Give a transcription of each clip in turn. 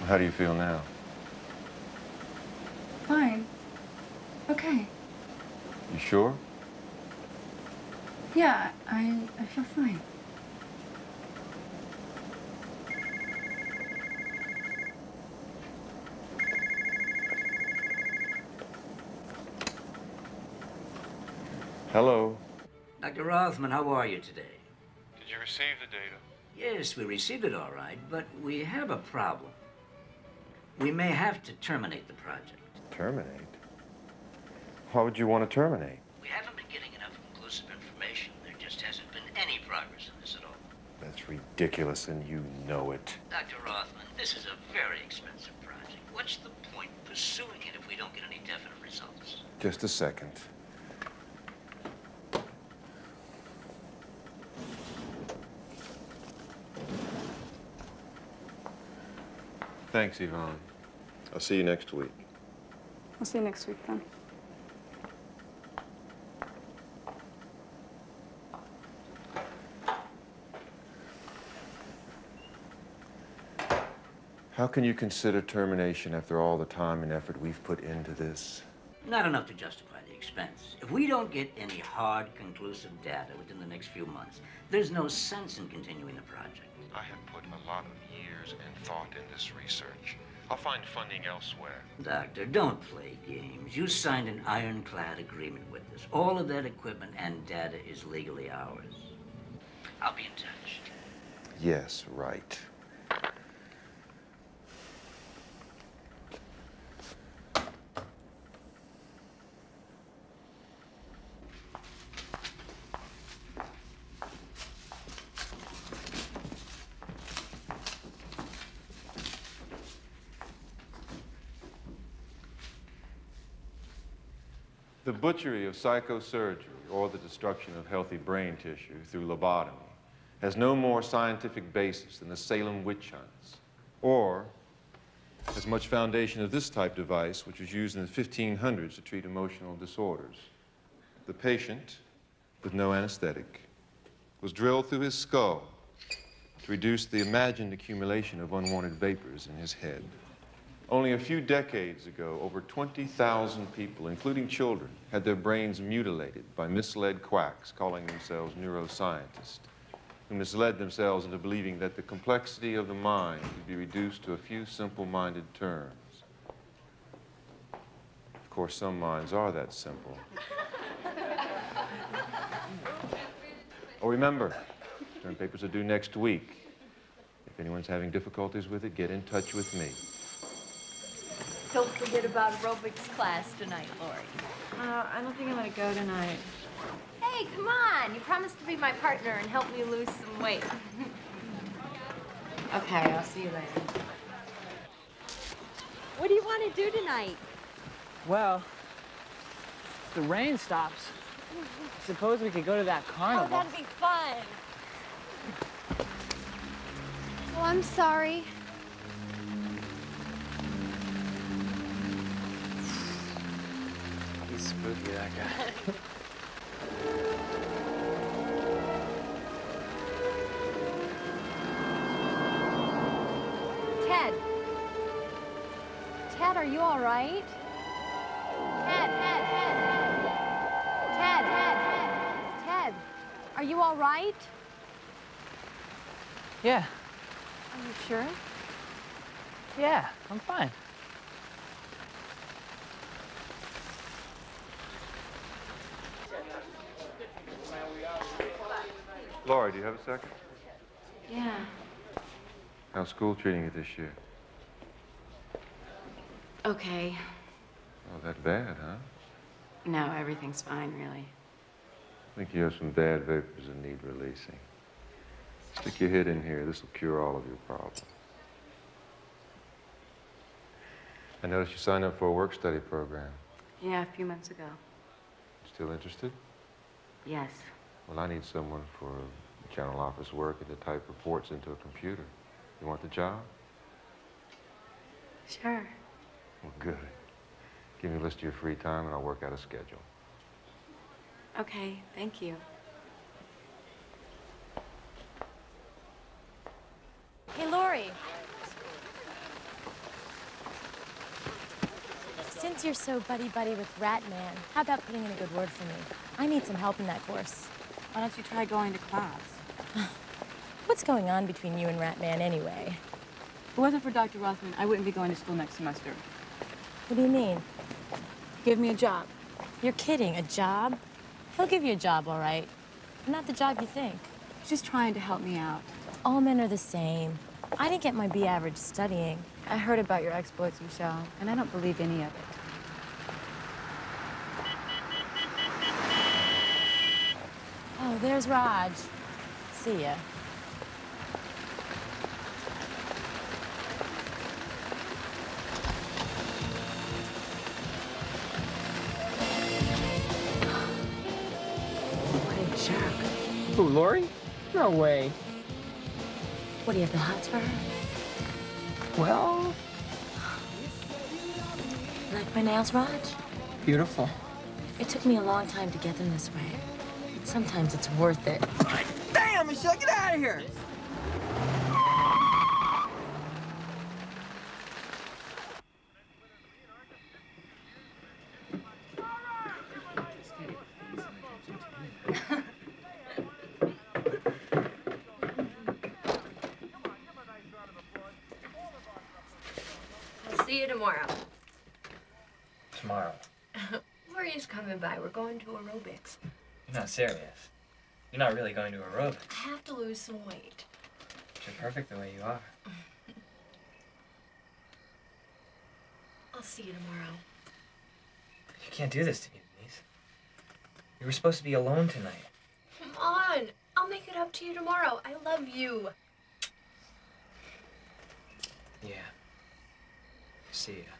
How do you feel now? Fine. Okay. You sure? Yeah, I feel fine. Hello. Dr. Rothman, how are you today? Did you receive the data? Yes, we received it all right, but we have a problem. We may have to terminate the project. Terminate? Why would you want to terminate? We haven't been getting enough conclusive information. There just hasn't been any progress in this at all. That's ridiculous, and you know it. Dr. Rothman, this is a very expensive project. What's the point pursuing it if we don't get any definite results? Just a second. Thanks, Yvonne. I'll see you next week. I'll see you next week, then. How can you consider termination after all the time and effort we've put into this? Not enough to justify the expense. If we don't get any hard, conclusive data within the next few months, there's no sense in continuing the project. I have put a lot of years and thought in this research. I'll find funding elsewhere. Doctor, don't play games. You signed an ironclad agreement with us. All of that equipment and data is legally ours. I'll be in touch. Yes, right. The butchery of psychosurgery, or the destruction of healthy brain tissue through lobotomy, has no more scientific basis than the Salem witch hunts, or as much foundation of this type device, which was used in the 1500s to treat emotional disorders. The patient, with no anesthetic, was drilled through his skull to reduce the imagined accumulation of unwanted vapors in his head. Only a few decades ago, over 20,000 people, including children, had their brains mutilated by misled quacks calling themselves neuroscientists, who misled themselves into believing that the complexity of the mind could be reduced to a few simple-minded terms. Of course, some minds are that simple. Oh, remember, term papers are due next week. If anyone's having difficulties with it, get in touch with me. Don't forget about aerobics class tonight, Lori. I don't think I'm gonna go tonight. Hey, come on. You promised to be my partner and help me lose some weight. Okay, I'll see you later. What do you want to do tonight? Well, if the rain stops, I suppose we could go to that carnival. Oh, that'd be fun. Oh, I'm sorry. He's spooky, that guy. Ted. Ted, are you all right? Ted, are you all right? Yeah, Are you sure? yeah, I'm fine. Laurie, do you have a second? Yeah. How's school treating you this year? Okay. Oh, that bad, huh? No, everything's fine, really. I think you have some bad vapors that need releasing. Stick your head in here. This will cure all of your problems. I noticed you signed up for a work-study program. Yeah, a few months ago. Still interested? Yes. Well, I need someone for general office work and to type reports into a computer. You want the job? Sure. Well, good. Give me a list of your free time and I'll work out a schedule. Okay, thank you. Hey, Lori. you're so buddy-buddy with Ratman, how about putting in a good word for me? I need some help in that course. Why don't you try going to class? What's going on between you and Ratman anyway? If it wasn't for Dr. Rothman, I wouldn't be going to school next semester. What do you mean? Give me a job. You're kidding, a job? He'll give you a job, all right. But not the job you think. He's just trying to help me out. All men are the same. I didn't get my B average studying. I heard about your exploits, Michelle, and I don't believe any of it. Oh, there's Raj. See ya. What a jerk. Who, Lori? No way. What, do you have the hots for her? Well, Like my nails, Raj? beautiful. It took me a long time to get them this way. But sometimes it's worth it. Damn, Michelle, get out of here! I'll see you tomorrow. Tomorrow. Lori's coming by. We're going to aerobics. You're not serious. You're not really going to aerobics. I have to lose some weight. You're perfect the way you are. I'll see you tomorrow. You can't do this to me, Denise. You were supposed to be alone tonight. Come on. I'll make it up to you tomorrow. I love you. Yeah. See ya.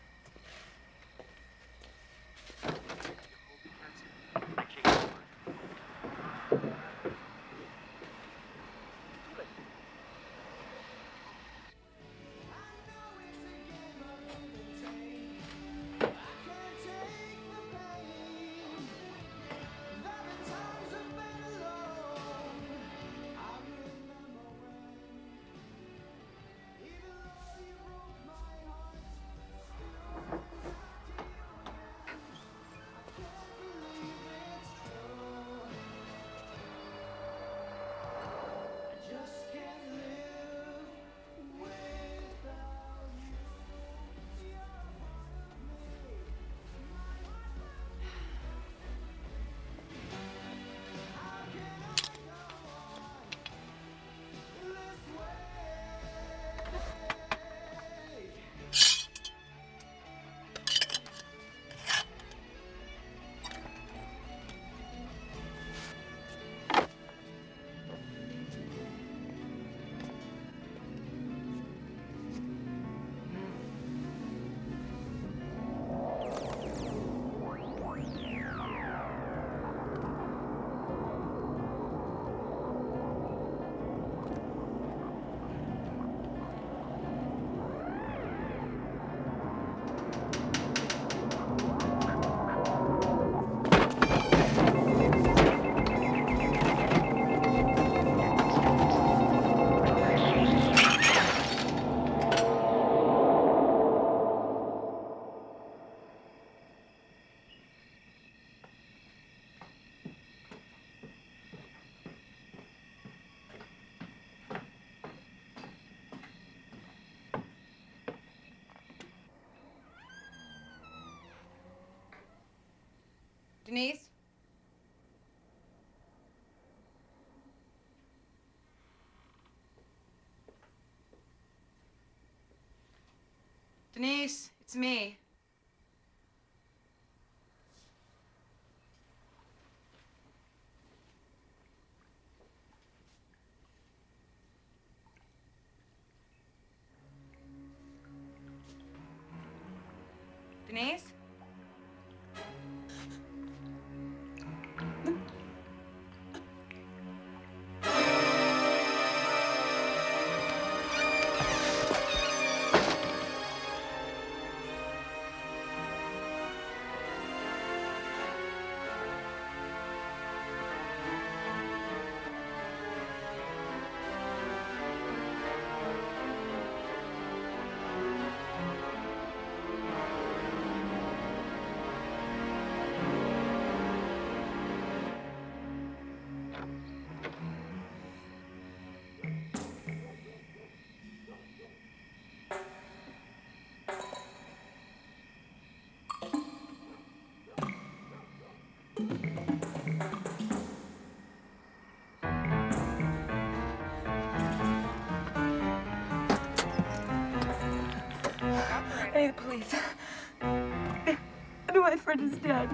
Denise? Denise, it's me. Denise? Dad is dead.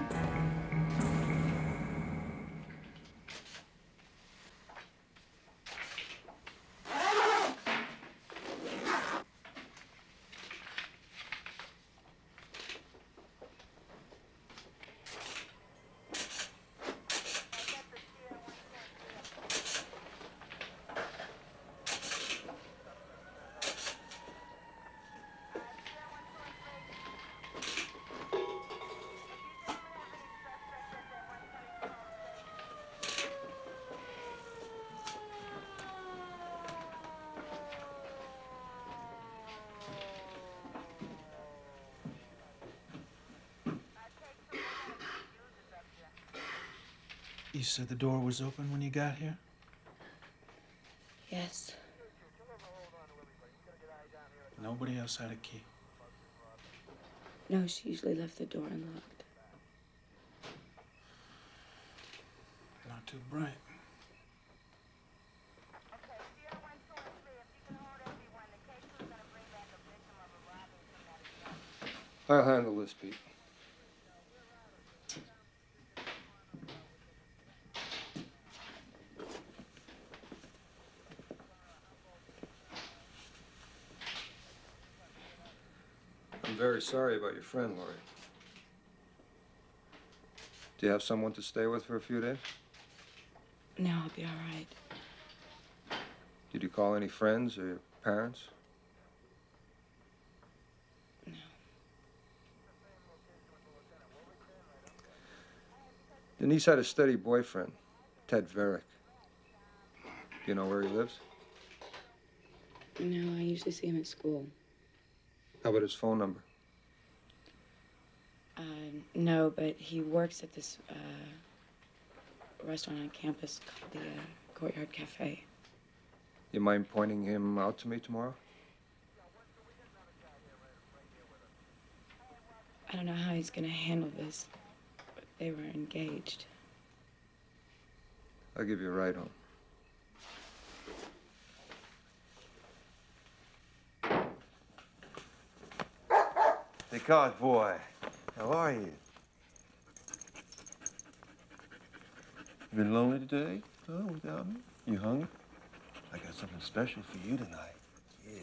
You said the door was open when you got here? Yes. Nobody else had a key. No, she usually left the door unlocked. Not too bright. I'll handle this, Pete. I'm very sorry about your friend, Laurie. Do you have someone to stay with for a few days? No, I'll be all right. Did you call any friends or your parents? No. Denise had a steady boyfriend, Ted Varick. Do you know where he lives? No, I usually see him at school. How about his phone number? No, but he works at this restaurant on campus called the Courtyard Cafe. You mind pointing him out to me tomorrow? I don't know how he's gonna handle this, but they were engaged. I'll give you a ride home. Descartes, boy. How are you? You been lonely today? Oh, without me? You hungry? I got something special for you tonight. Yeah.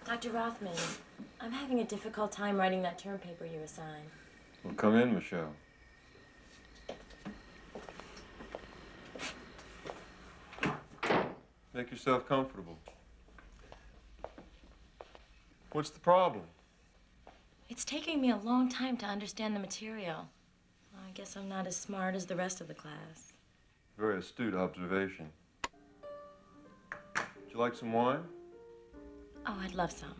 Dr. Rothman, I'm having a difficult time writing that term paper you assigned. Well, come in, Michelle. Make yourself comfortable. What's the problem? It's taking me a long time to understand the material. I guess I'm not as smart as the rest of the class. Very astute observation. Would you like some wine? Oh, I'd love some.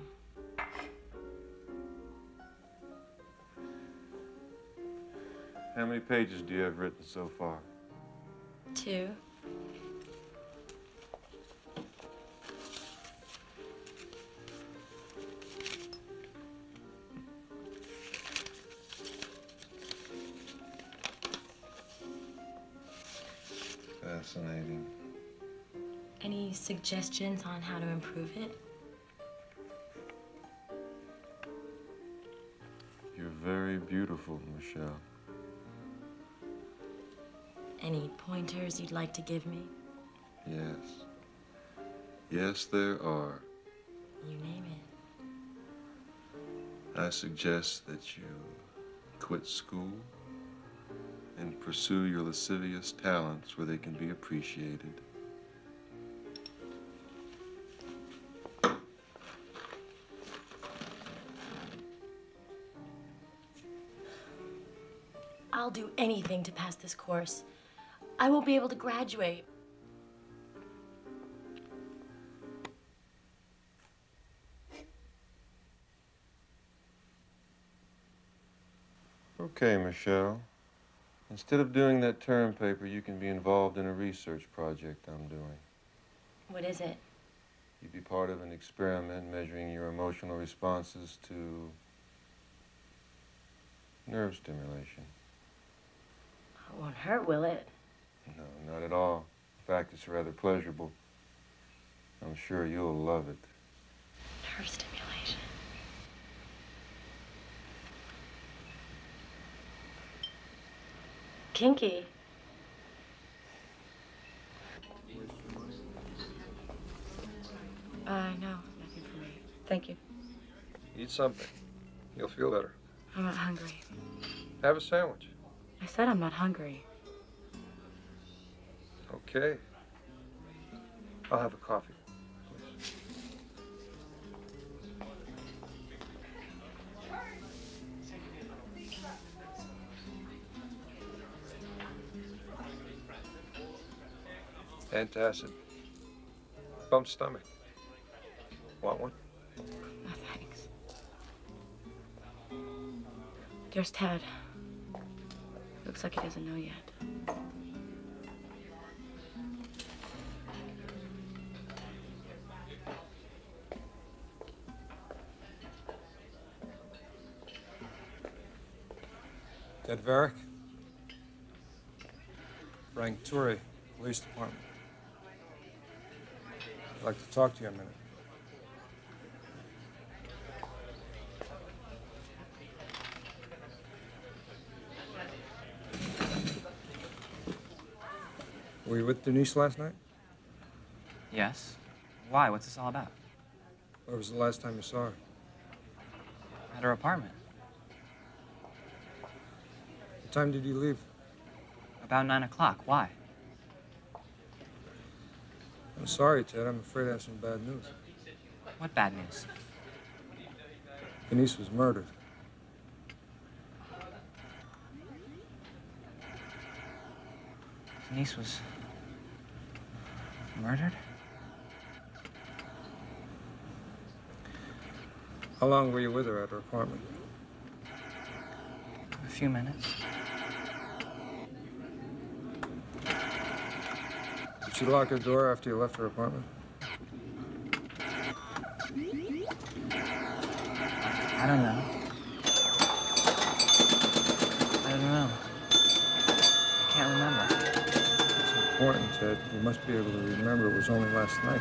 How many pages do you have written so far? 2. Fascinating. Any suggestions on how to improve it? You're very beautiful, Michelle. Any pointers you'd like to give me? Yes. Yes, there are. You name it. I suggest that you quit school and pursue your lascivious talents where they can be appreciated. I'll do anything to pass this course. I will be able to graduate. Okay, Michelle. Instead of doing that term paper, you can be involved in a research project I'm doing. What is it? You'd be part of an experiment measuring your emotional responses to nerve stimulation. It won't hurt, will it? No, not at all. In fact, it's rather pleasurable. I'm sure you'll love it. Nerve stimulation. Kinky. No, nothing for me. Thank you. Eat something. You'll feel better. I'm not hungry. Have a sandwich. I said I'm not hungry. Okay. I'll have a coffee. Antacid. Bump stomach. Want one? No, thanks. There's Ted. Looks like he doesn't know yet. Ted Varick. Frank Turri, Police Department. I'd like to talk to you a minute. Were you with Denise last night? Yes. Why? What's this all about? When was the last time you saw her? At her apartment. What time did you leave? About 9 o'clock. Why? I'm sorry, Ted. I'm afraid I have some bad news. What bad news? Denise was murdered. Denise was murdered? How long were you with her at her apartment? A few minutes. Did she lock her door after you left her apartment? I don't know. I don't know. I can't remember. It's important, Ted. You must be able to remember it was only last night.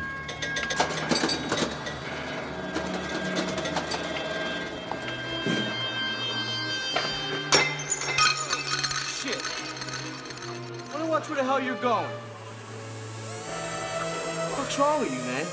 Shit. Wanna watch where the hell you're going? What's wrong with you, man?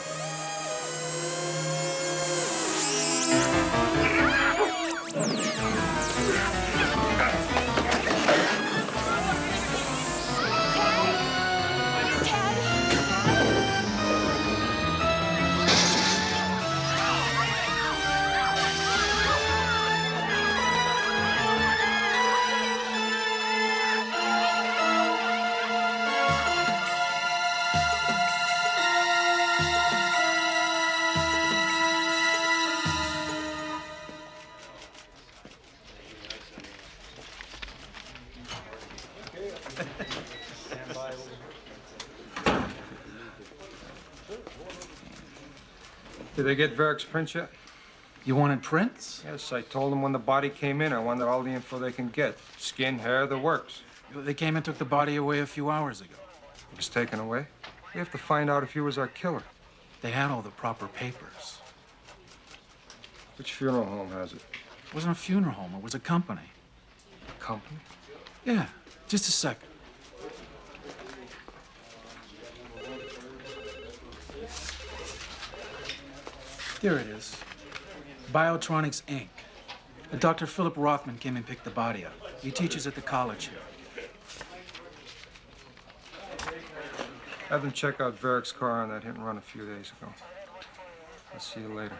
Did they get Varick's prints yet? You wanted prints? Yes, I told them when the body came in, I wanted all the info they can get. Skin, hair, the works. They came and took the body away a few hours ago. It was taken away. We have to find out if he was our killer. They had all the proper papers. Which funeral home has it? It wasn't a funeral home, it was a company. A company? Yeah, just a second. Here it is. Biotronics, Inc. Dr. Philip Rothman came and picked the body up. He teaches at the college here. Have them check out Varick's car on that hit and run a few days ago. I'll see you later.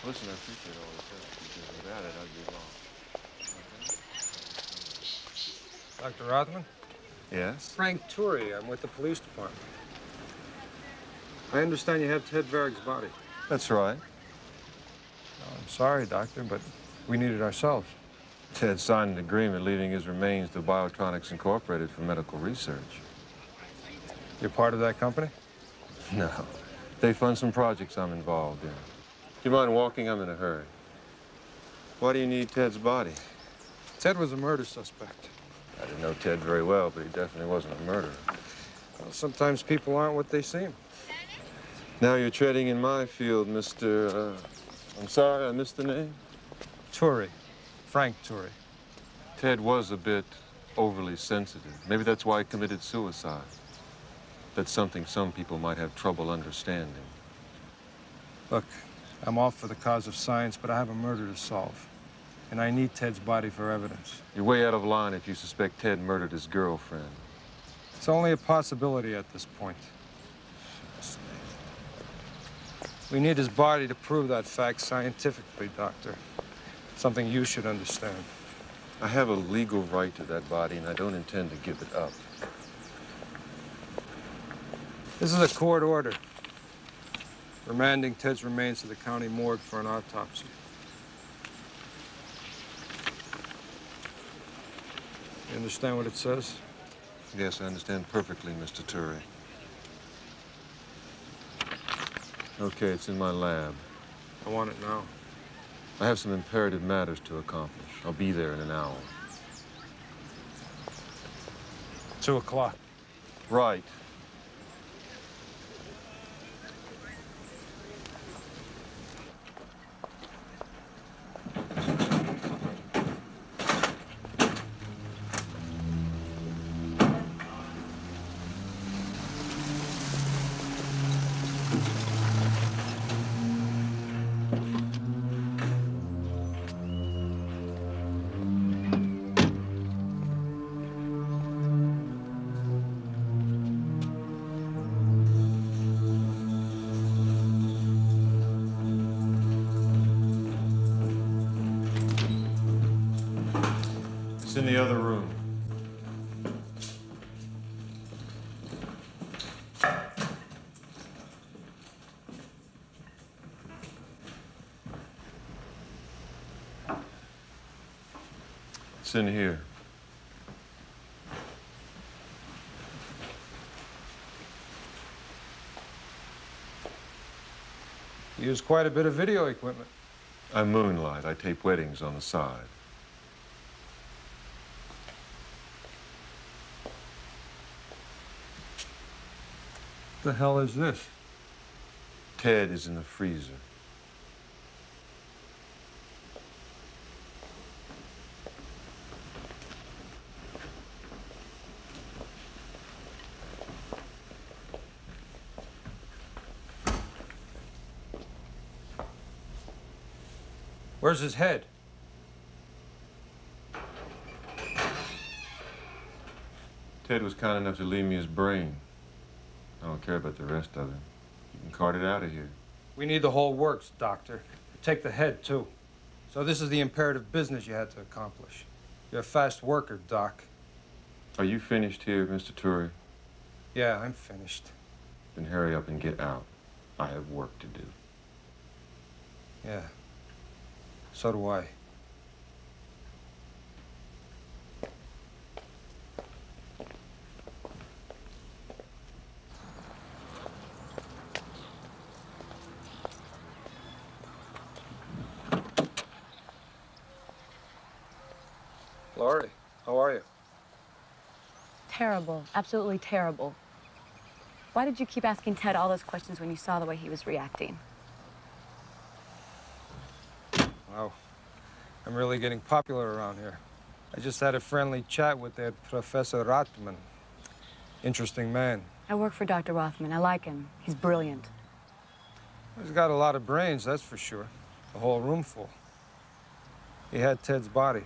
Listen, I appreciate all this help, because without it, I'd be lost. Dr. Rothman? Yes? Frank Turri. I'm with the police department. I understand you have Ted Varick's body. That's right. I'm sorry, Doctor, but we need it ourselves. Ted signed an agreement leaving his remains to Biotronics Incorporated for medical research. You're part of that company? No. They fund some projects I'm involved in. Do you mind walking? I'm in a hurry. Why do you need Ted's body? Ted was a murder suspect. I didn't know Ted very well, but he definitely wasn't a murderer. Well, sometimes people aren't what they seem. Now you're treading in my field, Mr. I'm sorry, I missed the name. Turey. Frank Turey. Ted was a bit overly sensitive. Maybe that's why he committed suicide. That's something some people might have trouble understanding. Look, I'm all for the cause of science, but I have a murder to solve. And I need Ted's body for evidence. You're way out of line if you suspect Ted murdered his girlfriend. It's only a possibility at this point. We need his body to prove that fact scientifically, Doctor. Something you should understand. I have a legal right to that body, and I don't intend to give it up. This is a court order. Remanding Ted's remains to the county morgue for an autopsy. You understand what it says? Yes, I understand perfectly, Mr. Turey. Okay, it's in my lab. I want it now. I have some imperative matters to accomplish. I'll be there in an hour. 2 o'clock. Right. In the other room. It's in here. You use quite a bit of video equipment. I moonlight. I tape weddings on the side. What the hell is this? Ted is in the freezer. Where's his head? Ted was kind enough to leave me his brain. I don't care about the rest of it. You can cart it out of here. We need the whole works, Doctor. Take the head, too. So this is the imperative business you had to accomplish. You're a fast worker, Doc. Are you finished here, Mr. Turey? Yeah, I'm finished. Then hurry up and get out. I have work to do. Yeah. So do I. Laurie, how are you? Terrible. Absolutely terrible. Why did you keep asking Ted all those questions when you saw the way he was reacting? Wow. I'm really getting popular around here. I just had a friendly chat with that Professor Rothman. Interesting man. I work for Dr. Rothman. I like him. He's brilliant. He's got a lot of brains, that's for sure. A whole room full. He had Ted's body.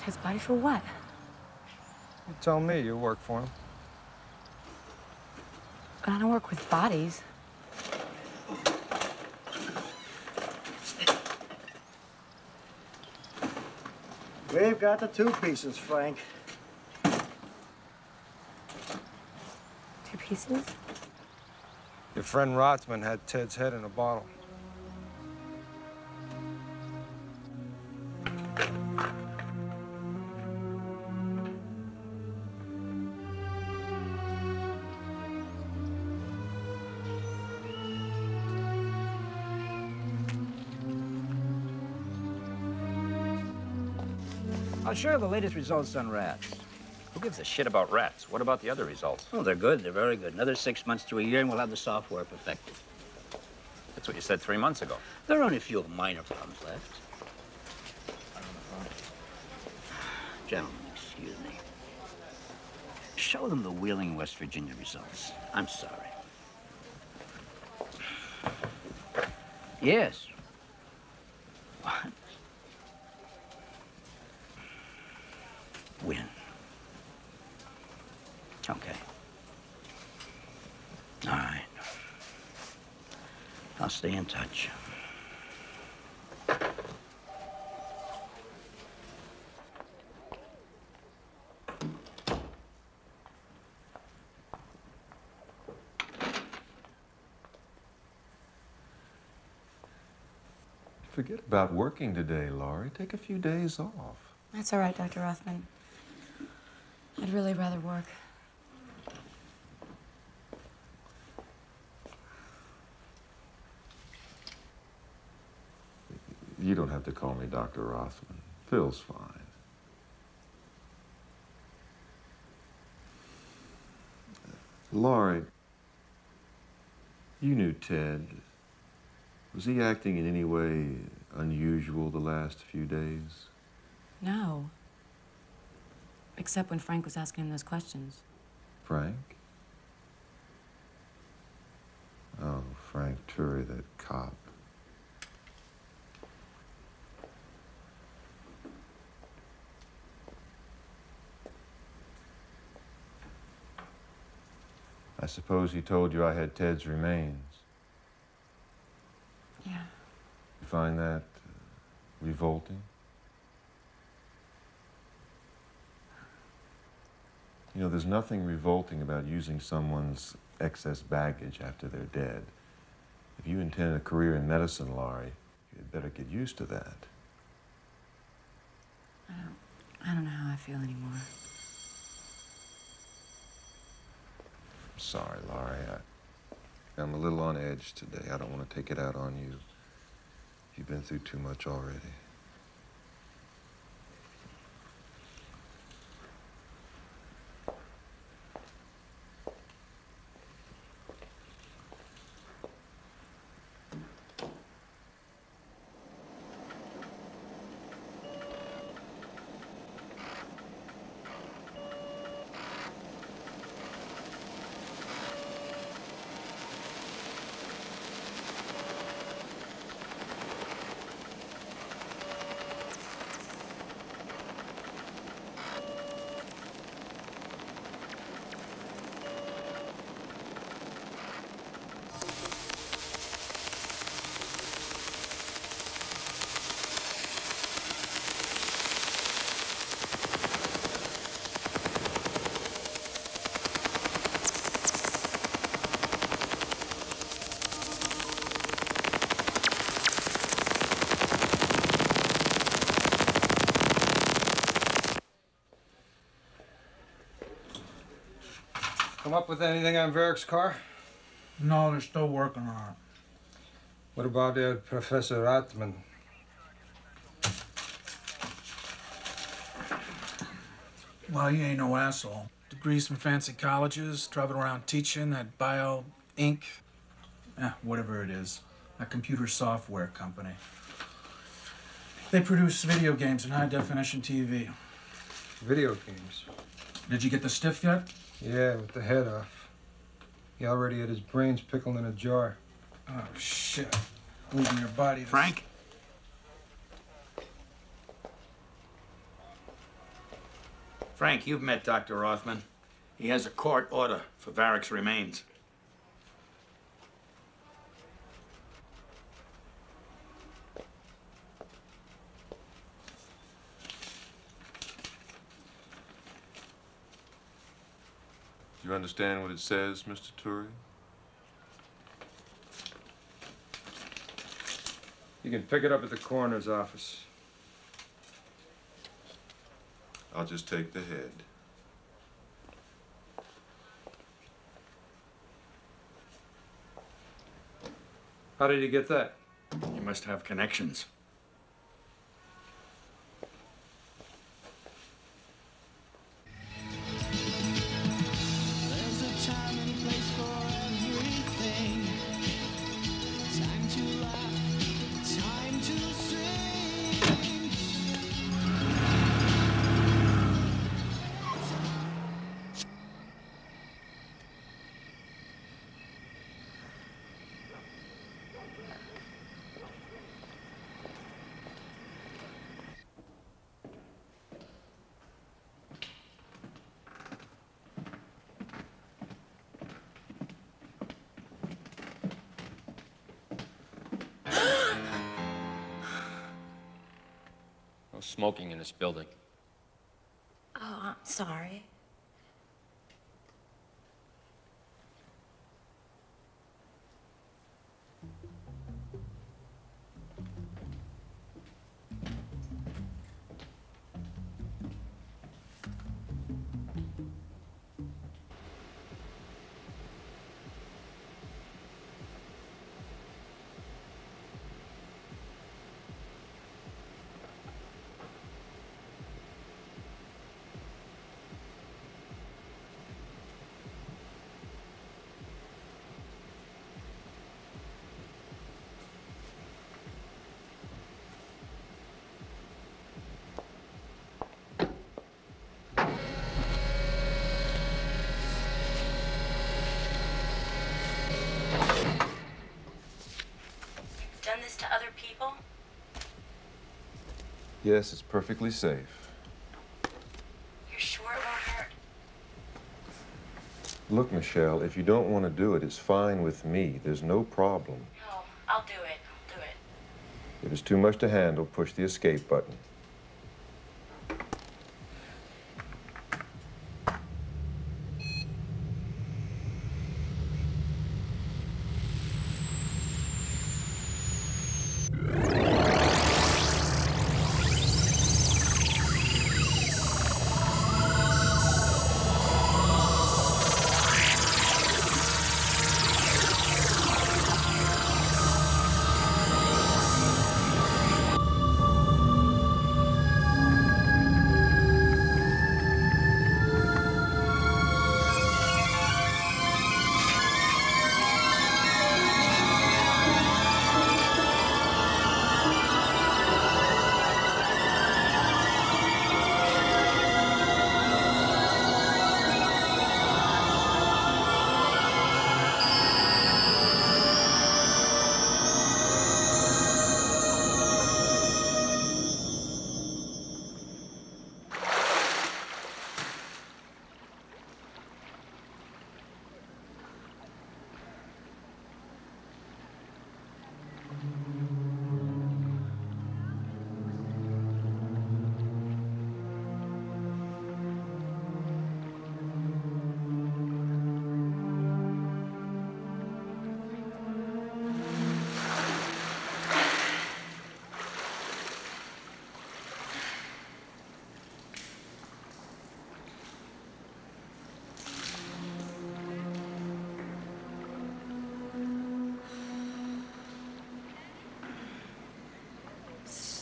His body for what? You tell me, you work for him. But I don't work with bodies. We've got the 2 pieces, Frank. pieces? Your friend Rothman had Ted's head in a bottle. I'll share the latest results on rats. Who gives a shit about rats? What about the other results? Oh, they're good. They're very good. Another 6 months to a year, and we'll have the software perfected. That's what you said 3 months ago. There are only a few minor problems left. Gentlemen, excuse me. Show them the Wheeling, West Virginia results. I'm sorry. Yes. What? When? Okay. All right. I'll stay in touch. Forget about working today, Laurie. Take a few days off. That's all right, Dr. Rothman. I'd really rather work. You don't have to call me Dr. Rothman. Phil's fine. Laurie, you knew Ted. Was he acting in any way unusual the last few days? No. Except when Frank was asking him those questions. Frank? Oh, Frank Turry, that cop. I suppose he told you I had Ted's remains. Yeah. You find that revolting? You know, there's nothing revolting about using someone's excess baggage after they're dead. If you intend a career in medicine, Laurie, you'd better get used to that. I don't know how I feel anymore. I'm sorry, Laurie. I'm a little on edge today. I don't want to take it out on you. You've been through too much already. Come up with anything on Varick's car? No, they're still working on it. What about Professor Ratman? Well, he ain't no asshole. Degrees from fancy colleges, traveled around teaching at Bio Inc. Whatever it is. A computer software company. They produce video games and high-definition TV. Video games? Did you get the stiff yet? Yeah, with the head off. He already had his brains pickled in a jar. Oh, shit. Leaving your body. Frank? Frank, you've met Dr. Rothman. He has a court order for Varick's remains. you understand what it says, Mr. Turi? You can pick it up at the coroner's office. I'll just take the head. How did he get that? You must have connections. There's a time and place for everything. Time to laugh, time to sing. No smoking in this building. Oh, I'm sorry. Done this to other people? Yes, it's perfectly safe. You're sure it won't hurt? Look, Michelle, if you don't want to do it, it's fine with me. There's no problem. No, I'll do it. I'll do it. If it's too much to handle, push the escape button.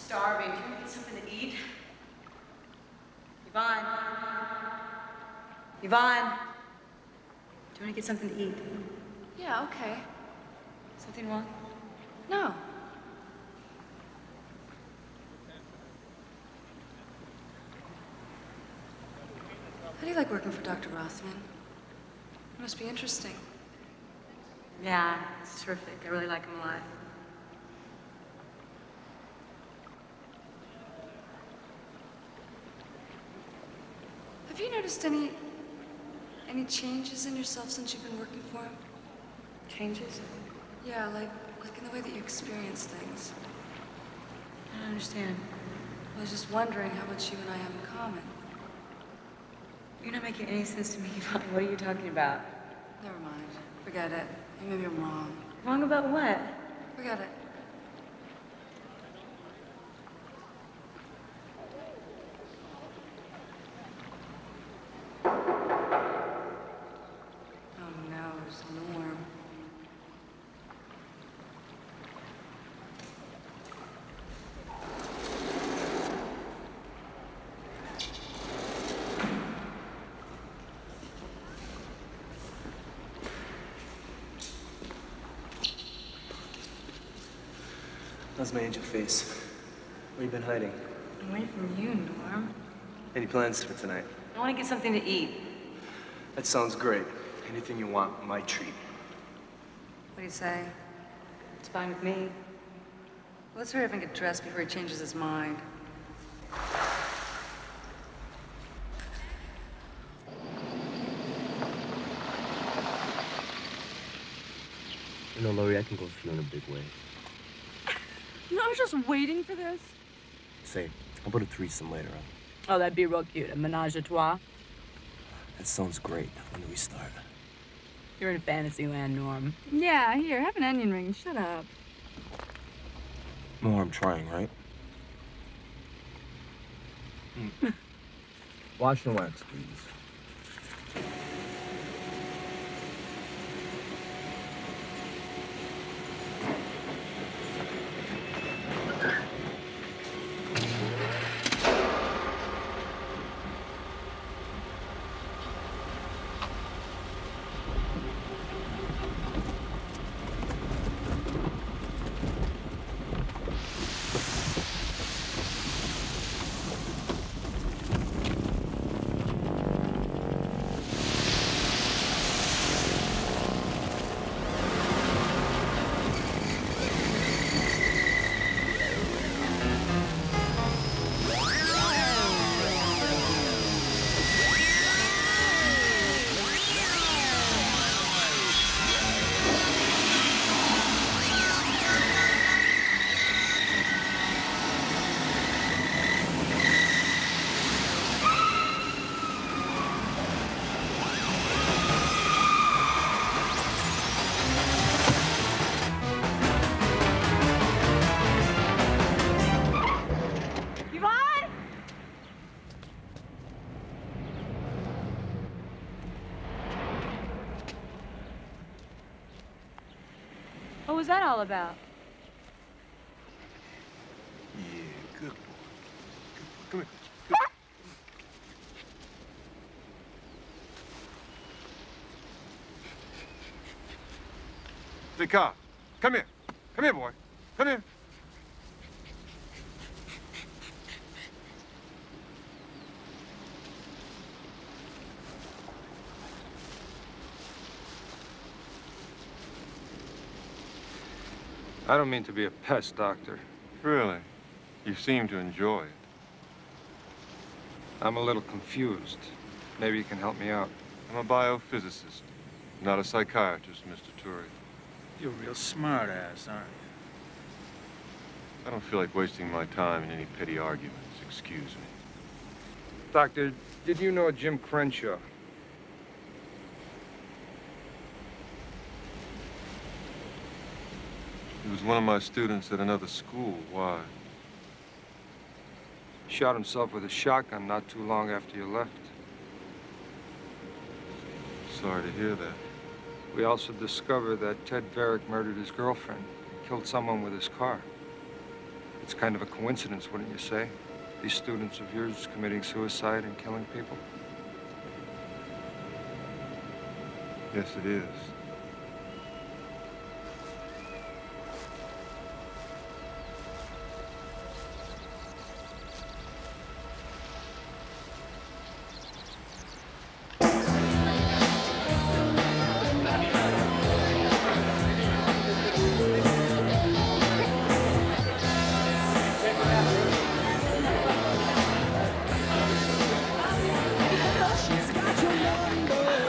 Starving. Can we get something to eat? Yvonne. Yvonne. Do you want to get something to eat? Yeah, okay. Something wrong? No. How do you like working for Dr. Rothman? It must be interesting. Yeah, it's terrific. I really like him a lot. Have you noticed any changes in yourself since you've been working for him? Changes? Yeah, like in the way that you experience things. I don't understand. I was just wondering how much you and I have in common. You're not making any sense to me. What are you talking about? Never mind. Forget it. Maybe I'm wrong. Wrong about what? Forget it. Oh no, it's Norm. How's my angel face? Where you been hiding? Away from you, Norm. Any plans for tonight? I want to get something to eat. That sounds great. Anything you want, my treat. What do you say? It's fine with me. Let's hurry up and get dressed before he changes his mind. You know, Laurie, I can go for you in a big way. No, I was just waiting for this. Say, how about a threesome later on? Oh, that'd be real cute. A menage a trois. That sounds great. When do we start? You're in fantasy land, Norm. Yeah, here, have an onion ring. Shut up. No, I'm trying, right? Wash the wax, please. What was that all about? Yeah, good boy. Come here. Hey, Carl, come here. Come here, boy. Come here. I don't mean to be a pest, Doctor. Really? You seem to enjoy it. I'm a little confused. Maybe you can help me out. I'm a biophysicist, not a psychiatrist, Mr. Turi. You're a real smart ass, aren't I don't feel like wasting my time in any petty arguments. Excuse me. Doctor, did you know Jim Crenshaw? He was one of my students at another school. Why? Shot himself with a shotgun not too long after you left. Sorry to hear that. We also discovered that Ted Varick murdered his girlfriend, killed someone with his car. It's kind of a coincidence, wouldn't you say? These students of yours committing suicide and killing people? Yes, it is.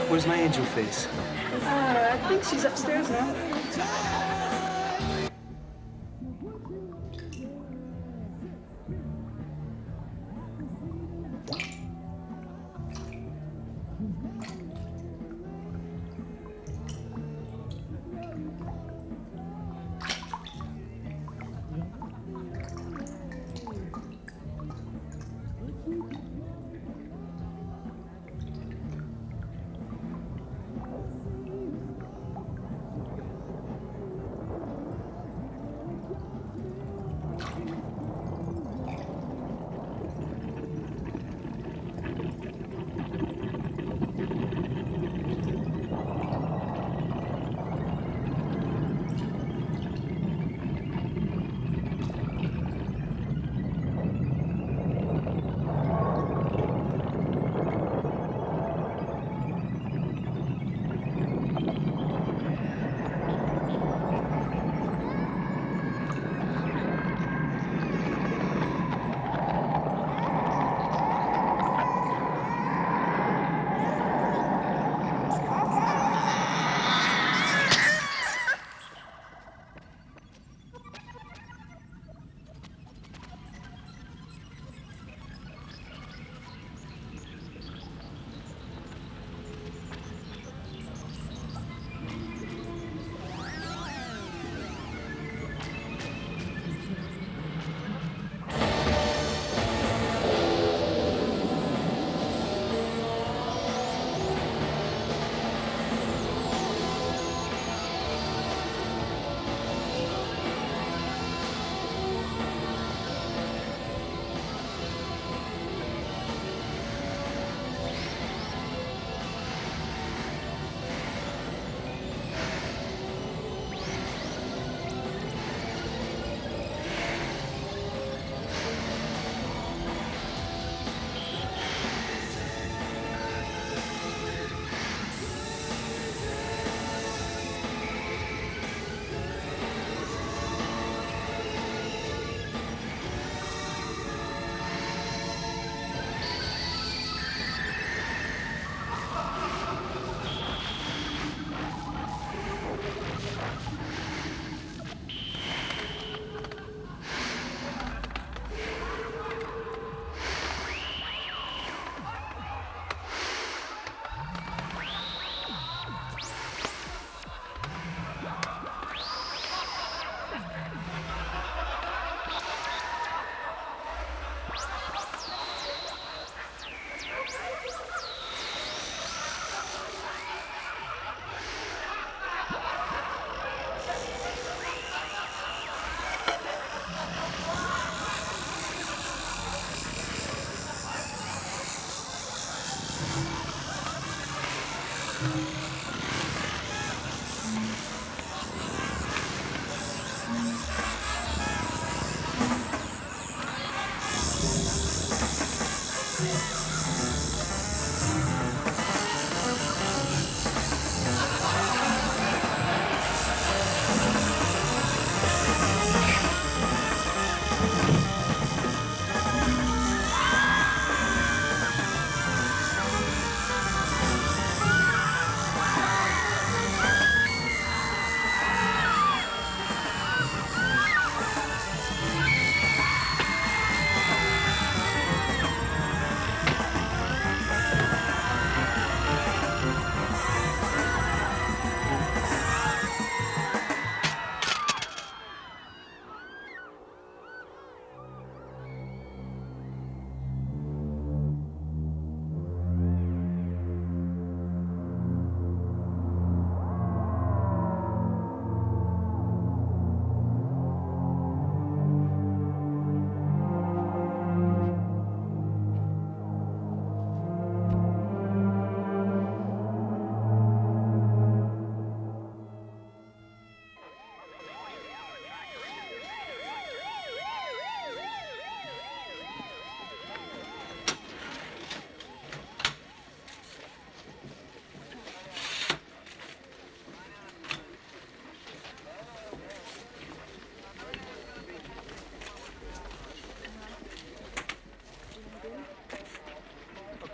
Where's my angel face? I think she's upstairs now.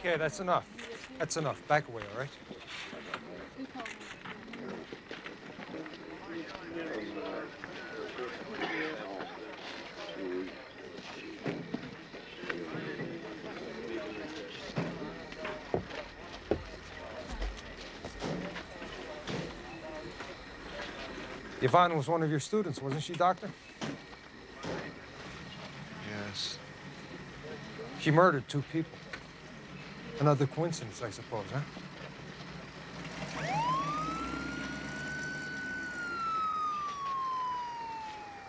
Okay, that's enough. That's enough. Back away, all right? Yvonne was one of your students, wasn't she, Doctor? Yes. She murdered 2 people. Another coincidence, I suppose, huh?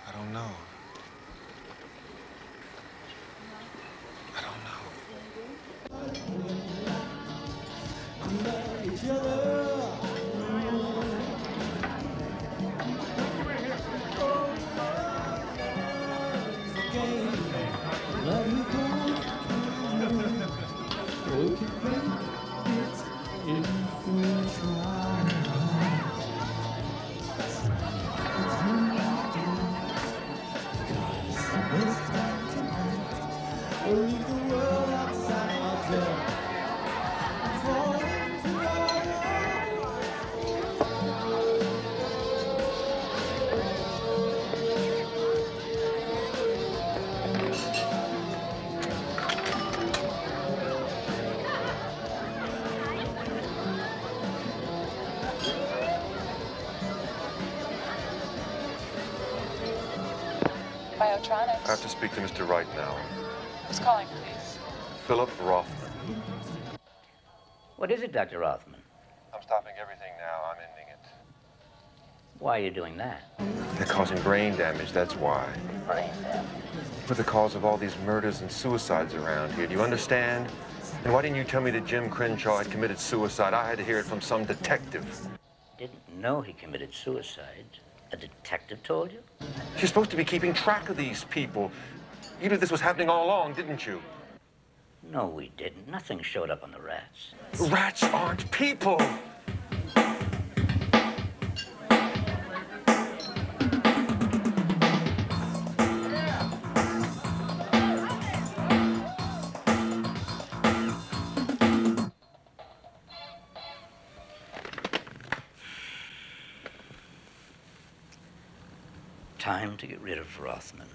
I don't know. I have to speak to Mr. Wright now. Who's calling, please? Philip Rothman. What is it, Dr. Rothman? I'm stopping everything now. I'm ending it. Why are you doing that? They're causing brain damage, that's why. Brain damage? We're the cause of all these murders and suicides around here. Do you understand? And why didn't you tell me that Jim Crenshaw had committed suicide? I had to hear it from some detective. Didn't know he committed suicide. A detective told you? You're supposed to be keeping track of these people. You knew this was happening all along, didn't you? No, we didn't. Nothing showed up on the rats. Rats aren't people. Time to get rid of Rothman.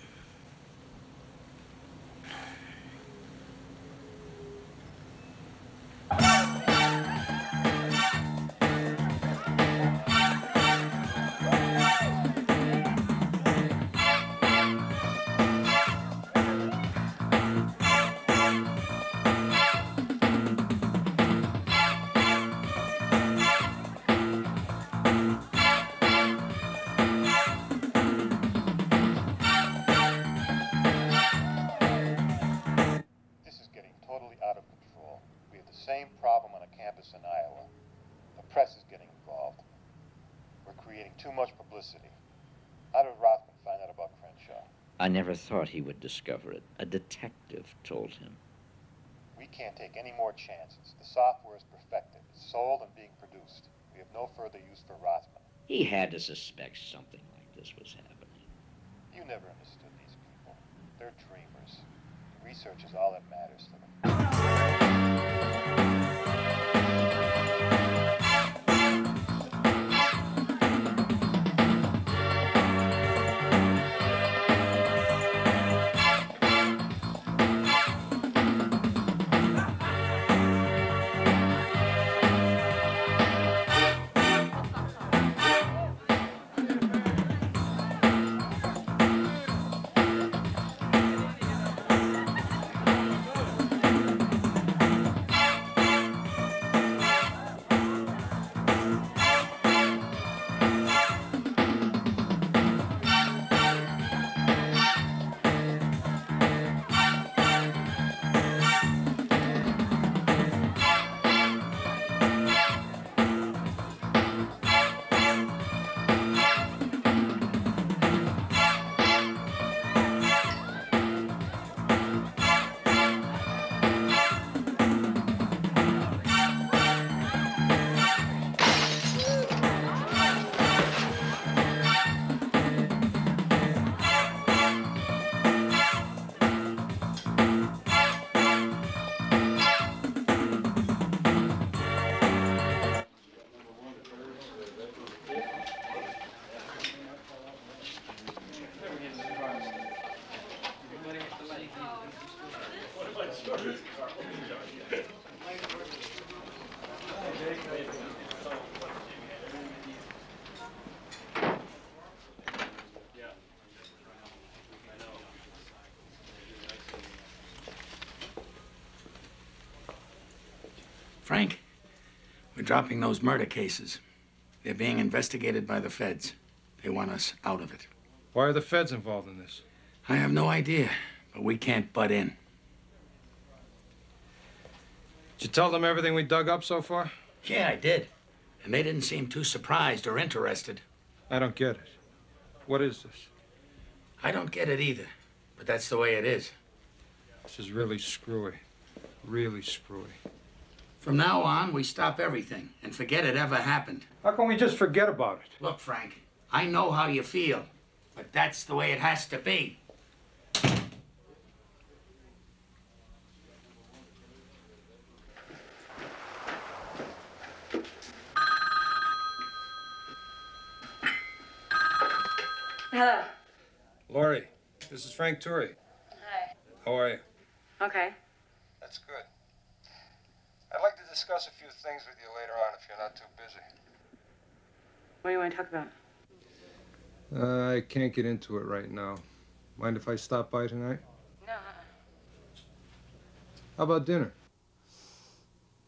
Same problem on a campus in Iowa. The press is getting involved. We're creating too much publicity. How did Rothman find out about Crenshaw? I never thought he would discover it. A detective told him. We can't take any more chances. The software is perfected. It's sold and being produced. We have no further use for Rothman. He had to suspect something like this was happening. You never understood these people. They're dreamers. Research is all that matters to them. Frank, we're dropping those murder cases. They're being investigated by the feds. They want us out of it. Why are the feds involved in this? I have no idea, but we can't butt in. Did you tell them everything we dug up so far? Yeah, I did. And they didn't seem too surprised or interested. I don't get it. What is this? I don't get it either, but that's the way it is. This is really screwy. Really screwy. From now on, we stop everything and forget it ever happened. How can we just forget about it? Look, Frank, I know how you feel, but that's the way it has to be. Hello. Laurie, this is Frank Turi. Hi. How are you? Okay. That's good. I'd like to discuss a few things with you later on if you're not too busy. What do you want to talk about? I can't get into it right now. Mind if I stop by tonight? No. How about dinner?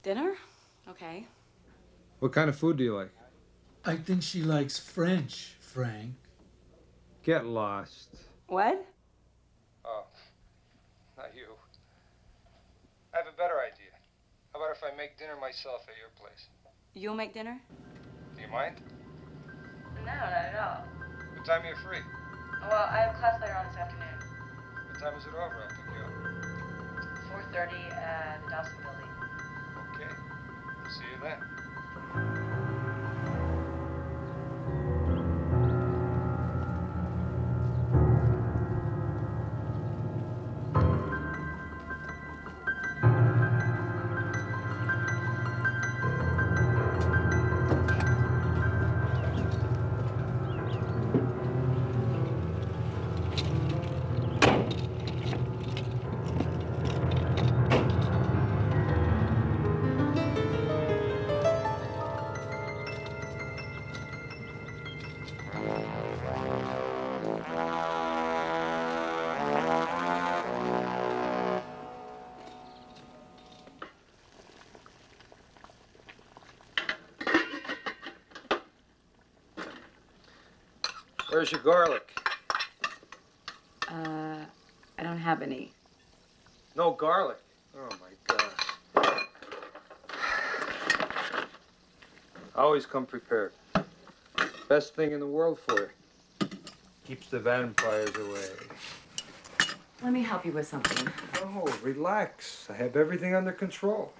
Dinner? Okay. What kind of food do you like? I think she likes French, Frank. Get lost. What? Oh, not you. I have a better idea. How about if I make dinner myself at your place? You'll make dinner? Do you mind? No, not at all. What time are you free? Well, I have class later on this afternoon. What time is it over? I'll pick you up. 4:30 at the Thompson building. Okay. See you then. Where's your garlic? I don't have any. No garlic. Oh, my gosh. Always come prepared. Best thing in the world for you. Keeps the vampires away. Let me help you with something. Oh, relax. I have everything under control.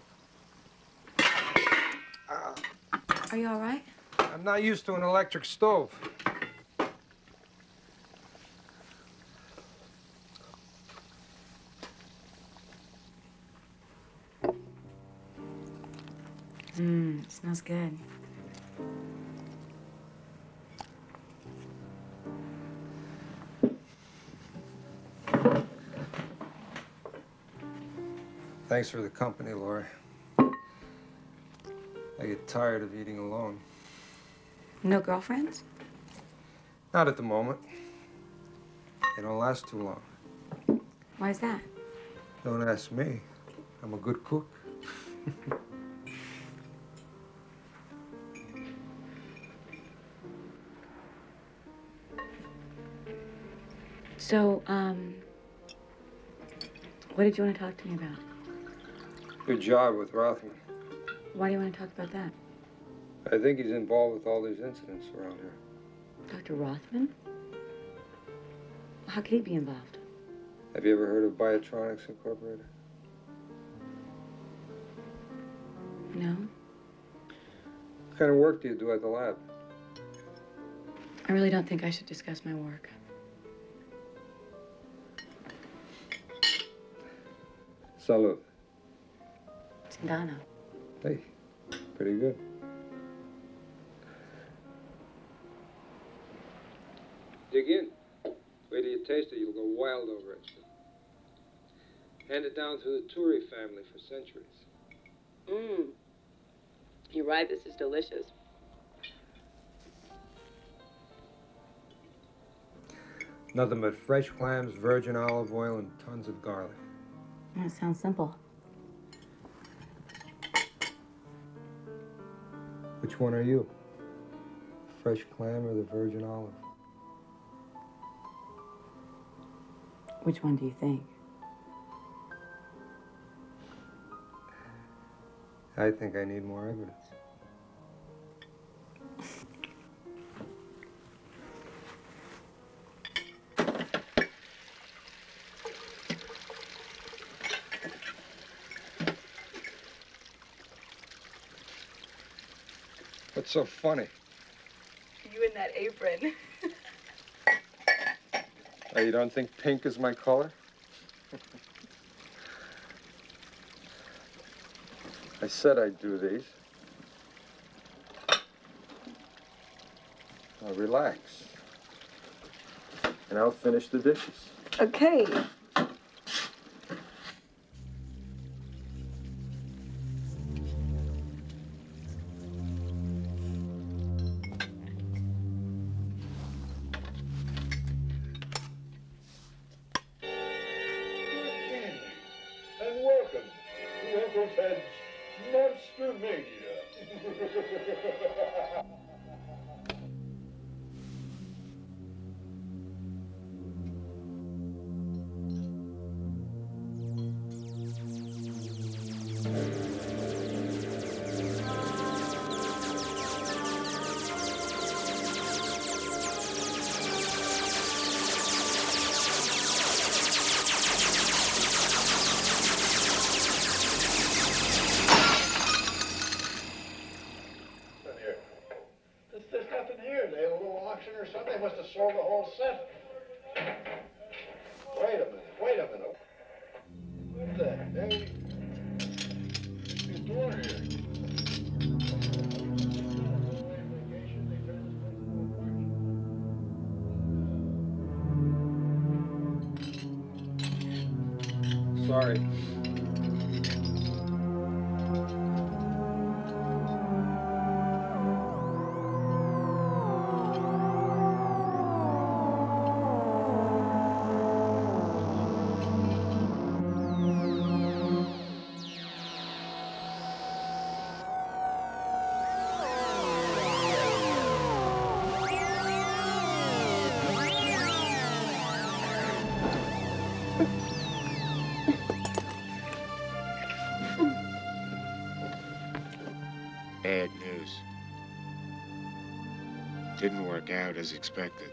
Are you all right? I'm not used to an electric stove. It smells good. Thanks for the company, Laurie. I get tired of eating alone. No girlfriends? Not at the moment. They don't last too long. Why is that? Don't ask me. I'm a good cook. So, what did you want to talk to me about? Good job with Rothman. Why do you want to talk about that? I think he's involved with all these incidents around here. Dr. Rothman? How could he be involved? Have you ever heard of Biotronics Incorporated? No. What kind of work do you do at the lab? I really don't think I should discuss my work. Salud. It's Donna. Hey, pretty good. Dig in. Wait till you taste it, you'll go wild over it. Handed down through the Turi family for centuries. You're right, this is delicious. Nothing but fresh clams, virgin olive oil, and tons of garlic. That sounds simple. Which one are you? The fresh clam or the virgin olive? Which one do you think? I think I need more evidence. What's so funny? You in that apron. Oh, you don't think pink is my color? I said I'd do these. Now relax. And I'll finish the dishes. Okay. And welcome to Uncle Ted's Monster Mania. There's nothing here. They had a little auction or something. They must have sold the whole set. Wait a minute. Wait a minute. What the hell? What's he doing here? Sorry. Bad news. Didn't work out as expected.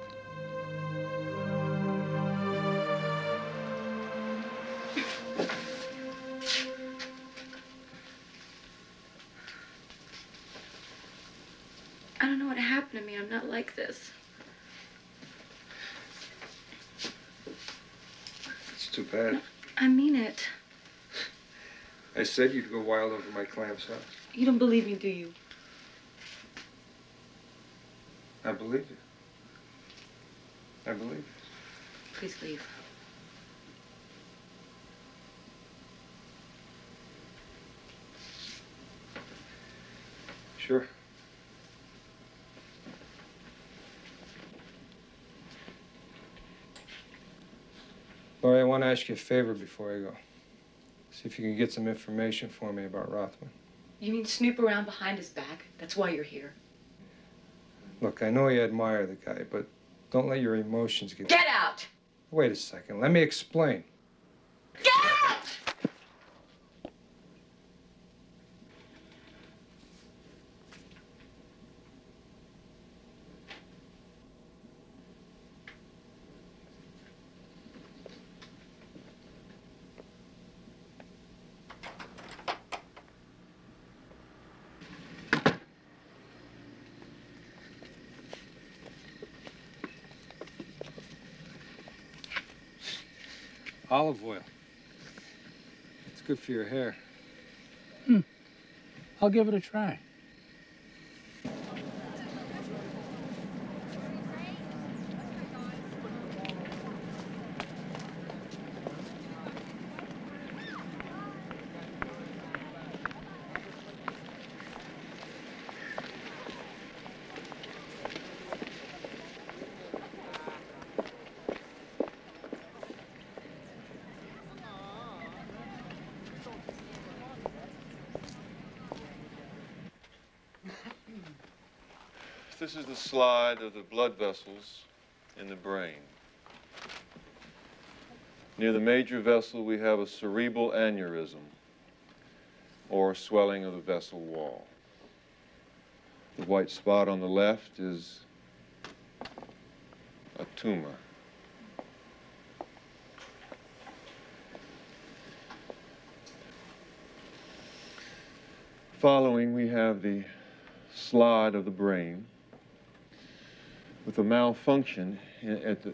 I don't know what happened to me. I'm not like this. It's too bad. I mean it. I said you'd go wild over my clam sauce. You don't believe me, do you? I believe you. I believe you. Please leave. Sure. Laurie, I want to ask you a favor before I go. See if you can get some information for me about Rothman. You mean snoop around behind his back? That's why you're here. Look, I know you admire the guy, but don't let your emotions get... Get out! Wait a second. Let me explain. Get out! Olive oil. It's good for your hair. I'll give it a try. this is the slide of the blood vessels in the brain. Near the major vessel, we have a cerebral aneurysm, or swelling of the vessel wall. The white spot on the left is a tumor. Following, we have the slide of the brain with a malfunction at the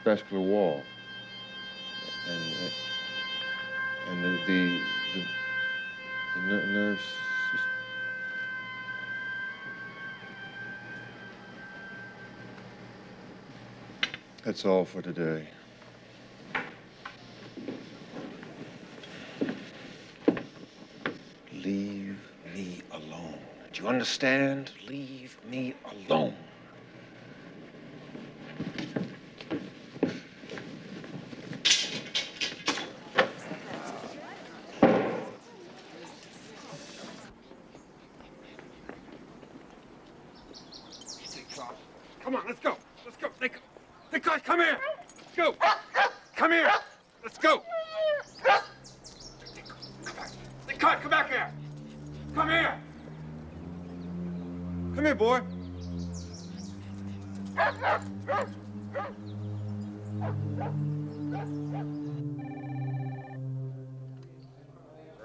vascular wall, and the nerves. That's all for today. Leave me alone. Do you understand? Leave me alone. Come on, let's go. Let's go. Nicholas, come here. Let's go. Come here. Let's go. Nicholas, come back here. Come here. Come here, boy.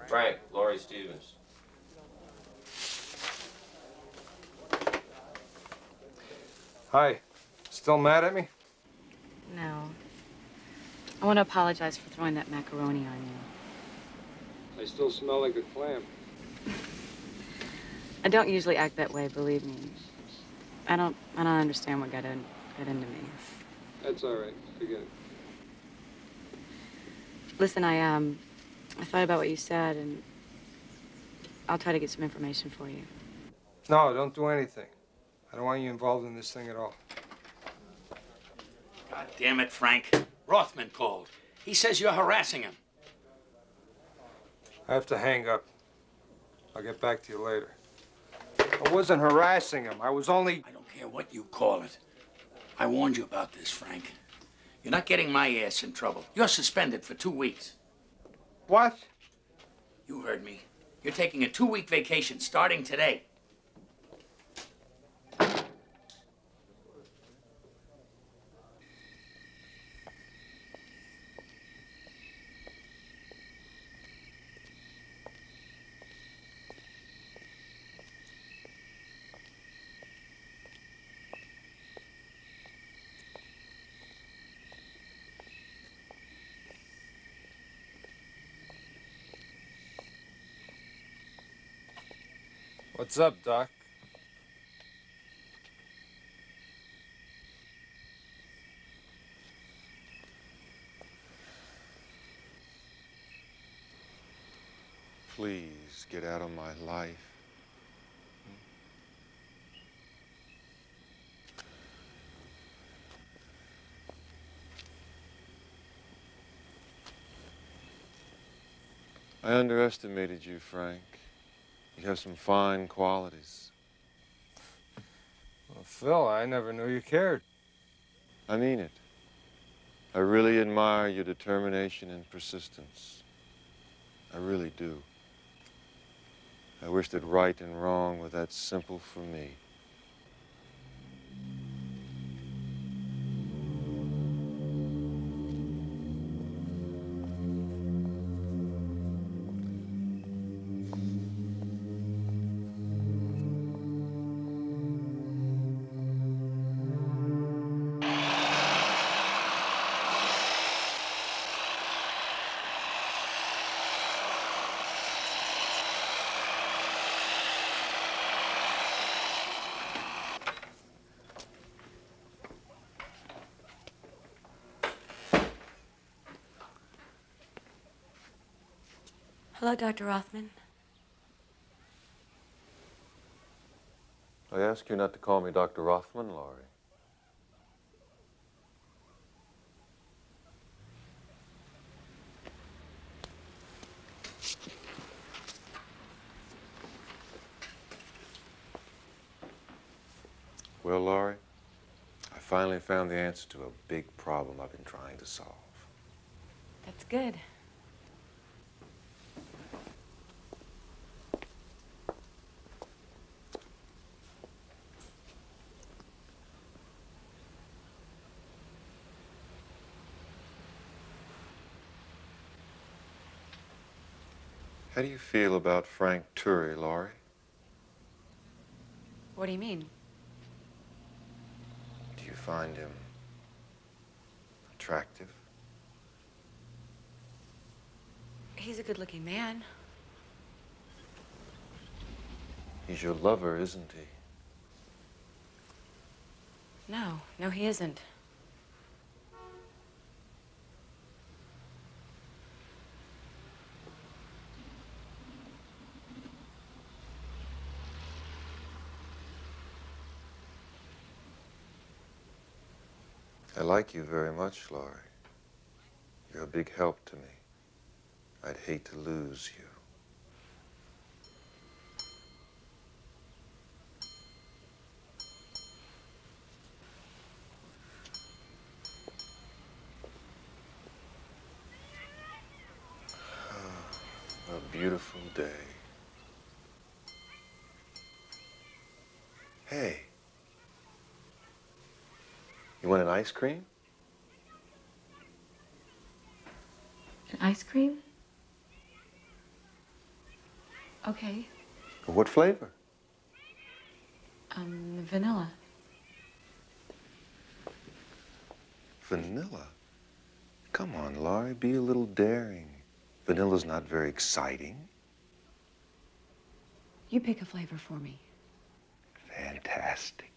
Frank, Laurie Stevens. Hi. Still mad at me? No. I want to apologize for throwing that macaroni on you. I still smell like a clam. I don't usually act that way, believe me. I don't understand what got into me. That's all right. Forget it. Listen, I thought about what you said, and I'll try to get some information for you. No, don't do anything. I don't want you involved in this thing at all. God damn it, Frank. Rothman called. He says you're harassing him. I have to hang up. I'll get back to you later. I wasn't harassing him. I was only... I don't care what you call it. I warned you about this, Frank. You're not getting my ass in trouble. You're suspended for 2 weeks. What? You heard me. You're taking a 2-week vacation starting today. What's up, Doc? Please get out of my life. I underestimated you, Frank. You have some fine qualities. Well, Phil, I never knew you cared. I mean it. I really admire your determination and persistence. I really do. I wish that right and wrong were that simple for me. Hello, Dr. Rothman. I ask you not to call me Dr. Rothman, Laurie. Well, Laurie, I finally found the answer to a big problem I've been trying to solve. That's good. How do you feel about Frank Turi, Laurie? What do you mean? Do you find him attractive? He's a good-looking man. He's your lover, isn't he? No, he isn't. I like you very much, Laurie. You're a big help to me. I'd hate to lose you. A beautiful day. Hey. You want an ice cream? An ice cream? Okay. What flavor? Vanilla. Vanilla? Come on, Laurie, be a little daring. Vanilla's not very exciting. You pick a flavor for me. Fantastic.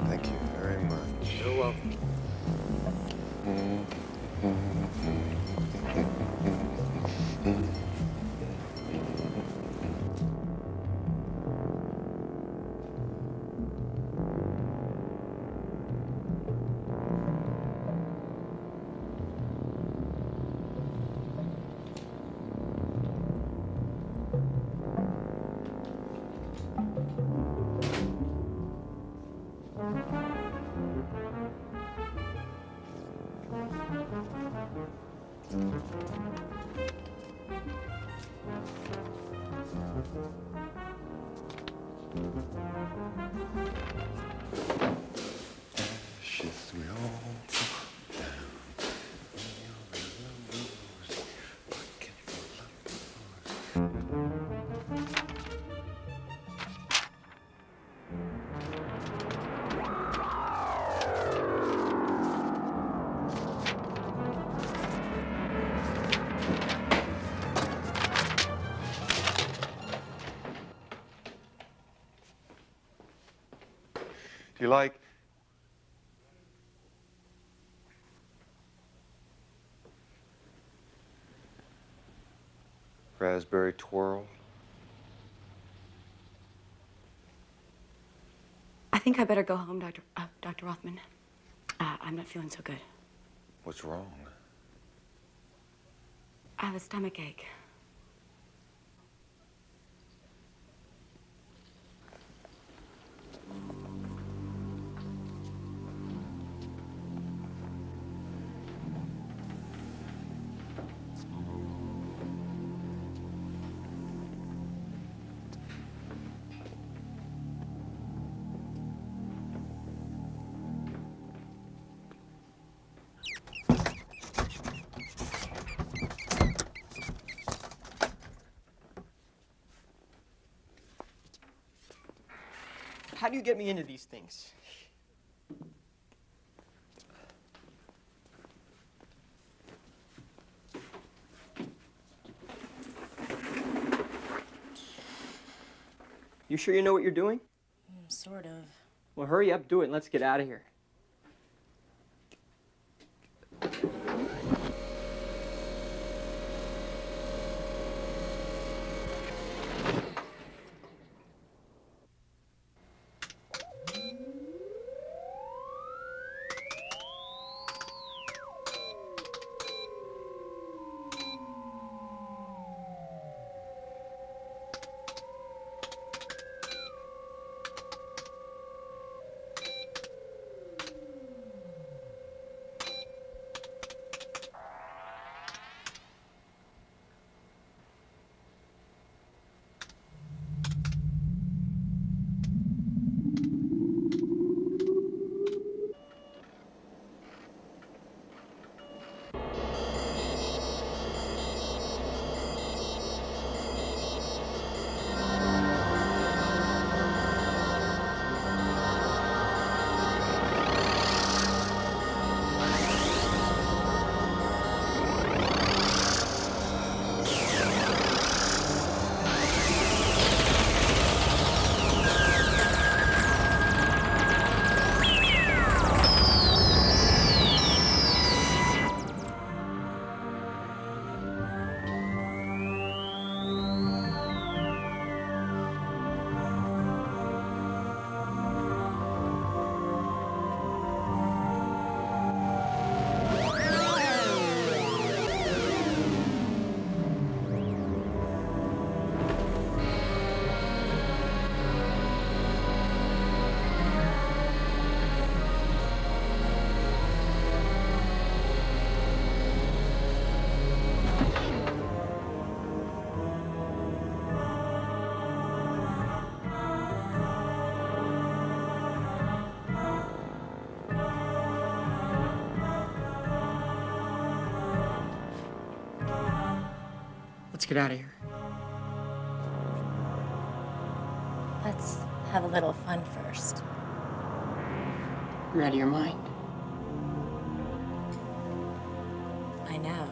Thank you very much. You're welcome. Do you like raspberry twirl? I think I better go home, Dr. Rothman. I'm not feeling so good. What's wrong? I have a stomach ache. How do you get me into these things? You sure you know what you're doing? Sort of. Well, hurry up, do it, and let's get out of here. Let's get out of here. Let's have a little fun first. You're out of your mind. I know.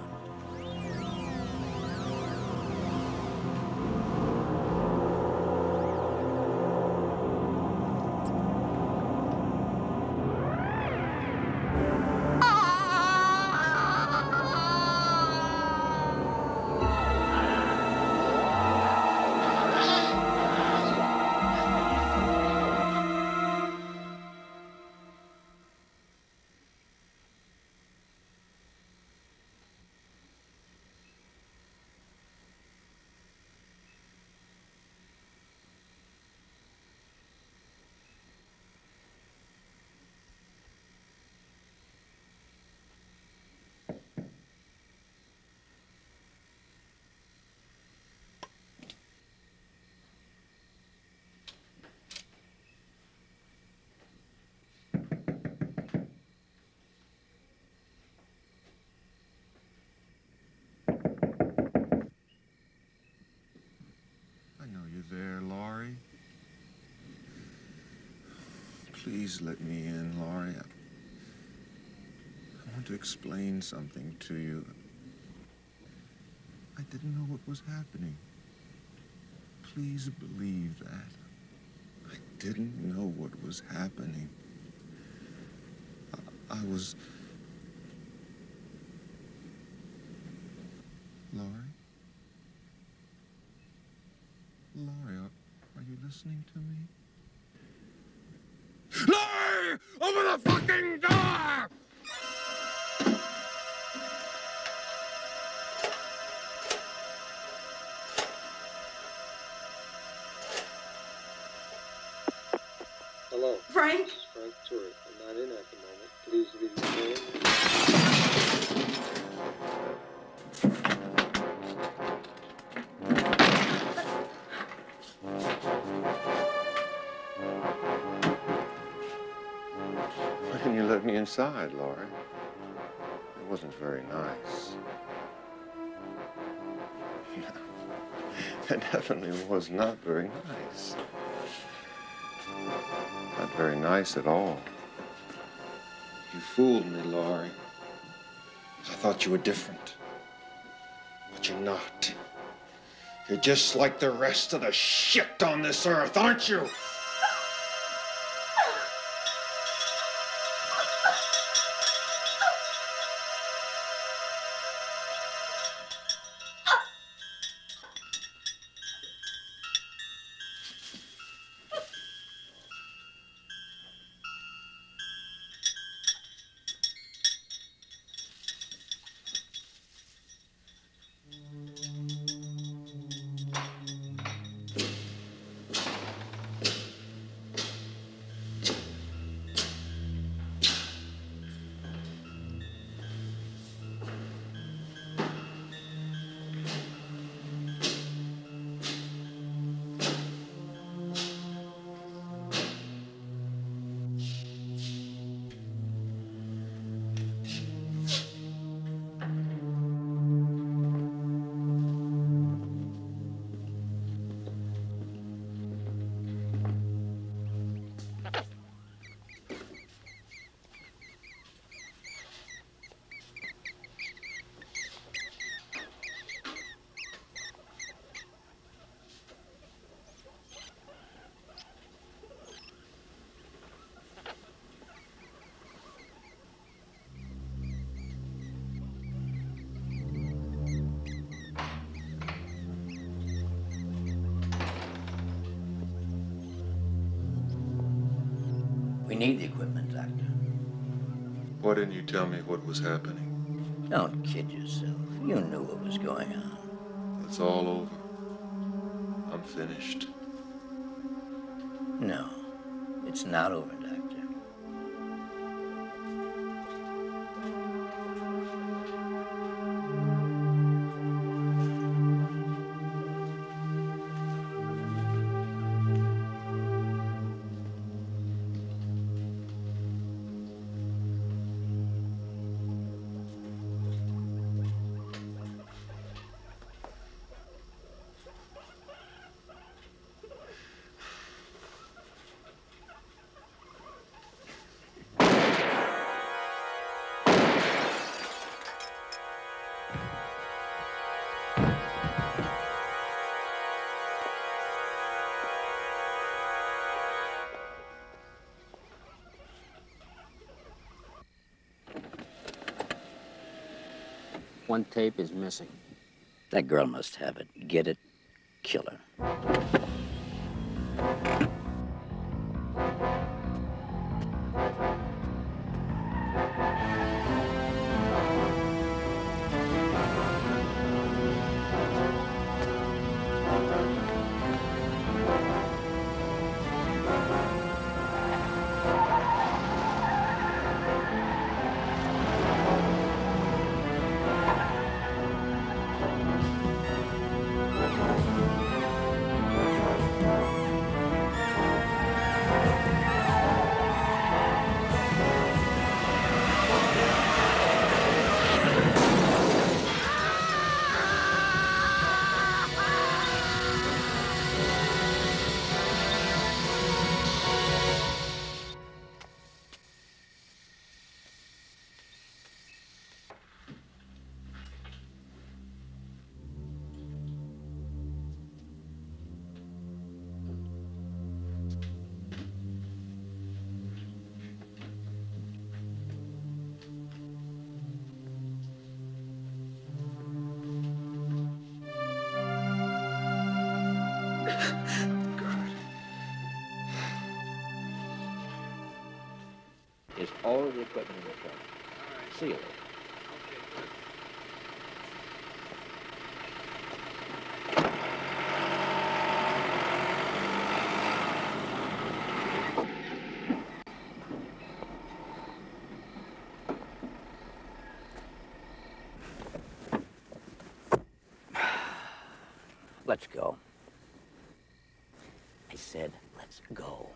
There, Laurie. Please let me in, Laurie. I want to explain something to you. I didn't know what was happening. Please believe that. I didn't know what was happening. I was... Laurie? Laurie, are you listening to me? Laurie! Open the fucking door! Hello. Frank? This is Frank Turek. I'm not in at the moment. Please leave your name. Why didn't you let me inside, Laurie? It wasn't very nice. It definitely was not very nice. Not very nice at all. You fooled me, Laurie. I thought you were different. But you're not. You're just like the rest of the shit on this earth, aren't you? We need the equipment, Doctor. Why didn't you tell me what was happening? Don't kid yourself. You knew what was going on. It's all over. I'm finished. No, it's not over, Doctor. One tape is missing. That girl must have it. Get it, kill her. Is all of the equipment in the truck. Seal it. Let's go. I said, let's go.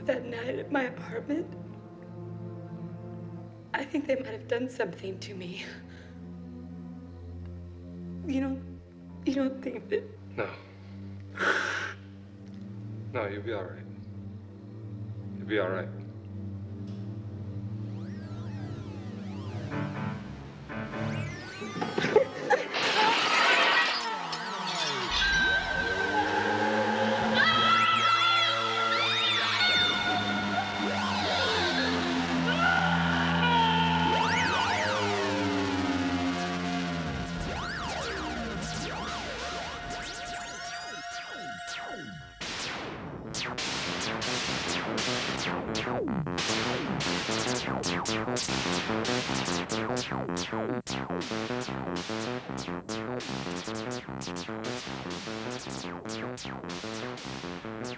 That night at my apartment, I think they might have done something to me. You don't think that... No. No, you'll be all right. You'll be all right.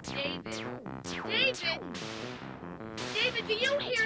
David! David! David, do you hear